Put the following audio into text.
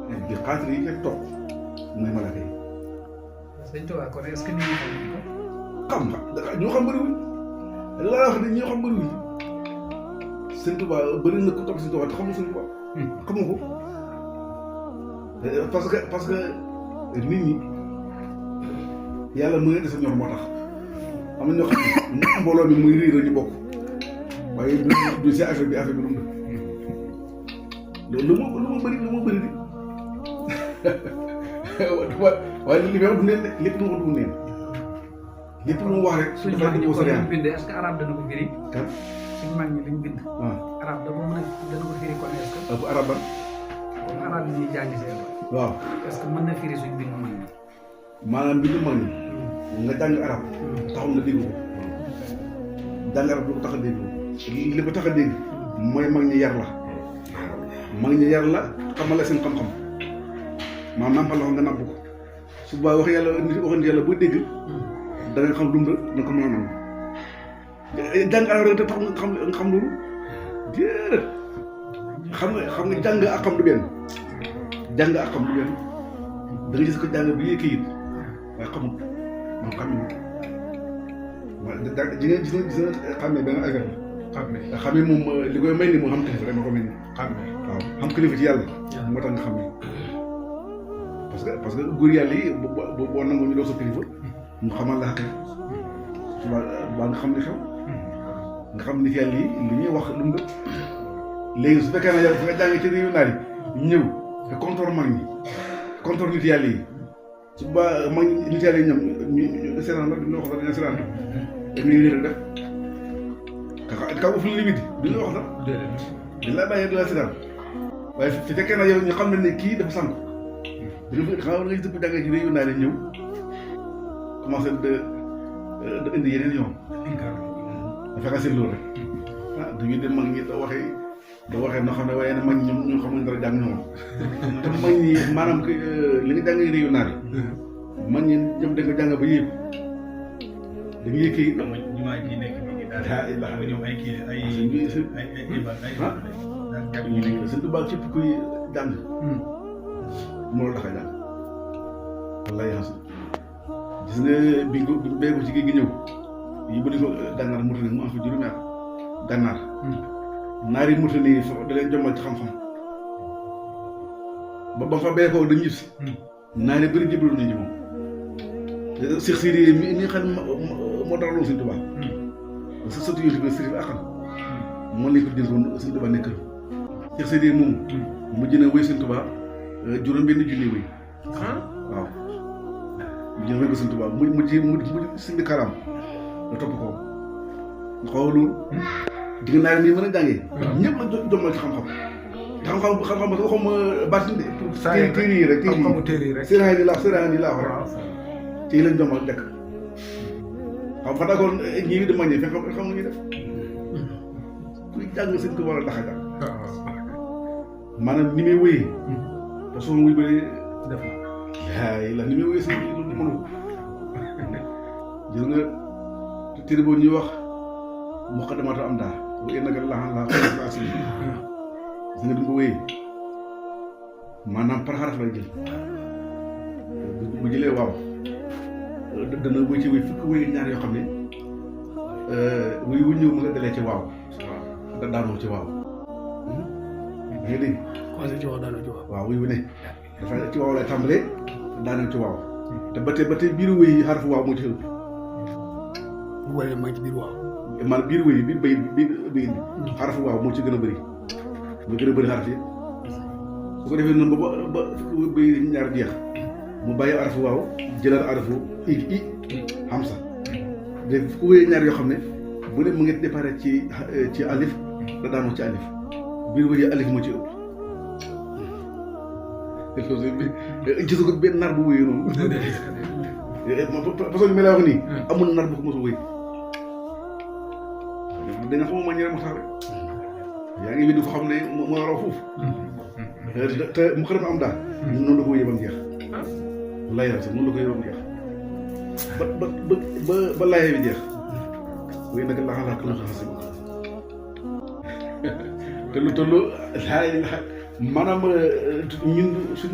bi xaatir yi fekk toog mooy malaaka yi. sëñ Tuubaa kon est-ce que nit ñi xam nañ ko. xam ñoo xam bëriwuñ laa wax ne ñoo xam bëriwuñ sëñ Tuubaa bëri na ku topp sëñ Tuubaa te xamul sëñ Tuubaa. xamu ko parce que nit ñi yàlla mu ngi des a ñor moo tax am na ñoo xam ne mbooloo mi muy riir ñu bokk waaye du si affaire bi lu mu def lu mu bëri di waaye li may wax du neen de lépp lu mu wax du neen lépp lu mu wax rek. suñu mag ñi ko doon bindee est-ce que arabe dana ko firi. kan suñu mag ñi liñ bind. waaw arabe dana ko firi kon est-ce que. arabe ban. kon arabe yi ñuy jàng seen waaw est-ce que mën na firi suñu bind mag ñi. maanaam bindu mag ñi nga jàng arab taxul nga dégg ko jàng arab lu ko tax a dégg li ko tax a dégg mooy mag ñi yar la xamal la seen xam-xam maanaam nampal la nga namp ko su boobaa wax yàlla boo dégg da nga xam dund da nga ko mën a nangu jàng arab rek te tax nga xam loolu déedéet xam nga jàng ak xam du benn da nga gis ko jàng bi yee kayit waaye xamul moom xam ne waaw ji nga xam ne benn affaire la xam ne moom li koy may ni mu xam kilifa rek ma ko mel ni waaw xam kilifa ci yàlla moo tax nga xam ne parce que góor yàlla yi boo nangoo ñu doo sa kilifa mu xamal la xaqe baa nga xam li xew nga xam nit yàlla yi li ñuy wax lu mu dëpp léegi su fekkee ne yow fi nga jàngee ci réew naar yi ñëw te contrôle mag ñi contrôle nit yàlla yi su boobaa mag nit yàlla yi ñoom ñu seetaan la duñu wax sax dañu seetaan dañuy réer def kaw fu la limite duñu wax sax dañ laa bàyyi la seetaan waaye su fekkee ne yow ñu xam ne kii dafa sànq xam nga dëpp jàngee ci réew naar yi ñëw commencé de indi yeneen yoon dafa nga seet loolu rek ah duñu dem mag ñi da waxee noo xam ne waaye ne mag ñi ñoom xamuñ dara jàng ñoom te mag ñi maanaam li nga jàng réew naar yi mag ñi ñoom da nga jàng ba yéeg dañu yéeg kii jumaa ji nekk nii daal ñoom ay kii ay sëñ Tuubaa képp kuy jàng moo la tax a jàng wallaay xas gis nga bi ko bee ko ci géej gi ñëw yi ba di ko gànnaar Mauritanie mu am fa juróomi at gànnaar naari Mauritanie yi da leen jommal ci xam-xam ba fa bee ko dañ ñib si naari bëri jébbalu nañu moom Cheikh Sidi mi xam moo daraloon Sëñ Tuubaa parce que surtout yonent bi Sëriñ Akan moo lañ ko dénkoon Sëñ Tuubaa nekk Cheikh Sidi moom mujj na wéy Sëñ Tuubaa juróom benn junni wéy waaw mujj na wéy ko Sëñ Tuubaa mujj sindi karaam nga topp ko nga xaw loolu di nga naa nii mën a jàngee ñëpp la jommal ci xam-xam xam-xam parce que waxuma baatin de téere yi rek séeréer yi laa wax rek ci lañ jommal dekk xam fa d'accord ñii di maññee fekk xam nga ñuy def kuy jàng Sëñ Tuubaa war a dax a jàng maanaam ni muy wéyee te soo muy bëri def yaay la ni muy wéyee sëñ bi mënu gis nga téere boobu ñuy wax muqaddamatul amdah bu innaka la'alaa xuluqin aziim gis nga duñ ko wéyee maanaam par xaraf lay jël bu jëlee waaw dana wéy ci wéy fukk wéy ñaar yoo xam ne wéy wu ñëw mu nga dalee ci waaw da daanoo ci waaw da nga dégg commencé ci waaw daanoo ci waaw waaw wéy wu ne dafa ci waaw lay tàmbalee daanoo ci waaw te ba tey biir wéy xaraf waaw moo ci ëpp bu wéree maa ngi ci biir waaw maanaam biir wéy biir bay xaraf waaw moo ci gën a bëri moo gën a bëri xaraf yi su ko defee noonu ba fukk bay ñaar jeex mu bàyyi arafu waaw jëlaat arafu i hamsa dégg fukk wéy ñaar yoo xam ne bu ne mu ngi déparé ci alif da daanoo ci alif biir wéy alif moo ci ëpp gisu ko benn nar bu wéyee noonu façon bi ma la wax nii amul nar bu ko mos a wéy danga xamuma ma ñëre moxtaar rek yaa ngi weddi ko xam ne moo raw foofu te mu xaram am daal noonu la ko wéyee ba mu jeex wallaay yàlla sax noonu la ko wéyee ba mu jeex ba laayee bi jeex wéy nag laa xalaat la xasi te lu toll maanaam ñun suñ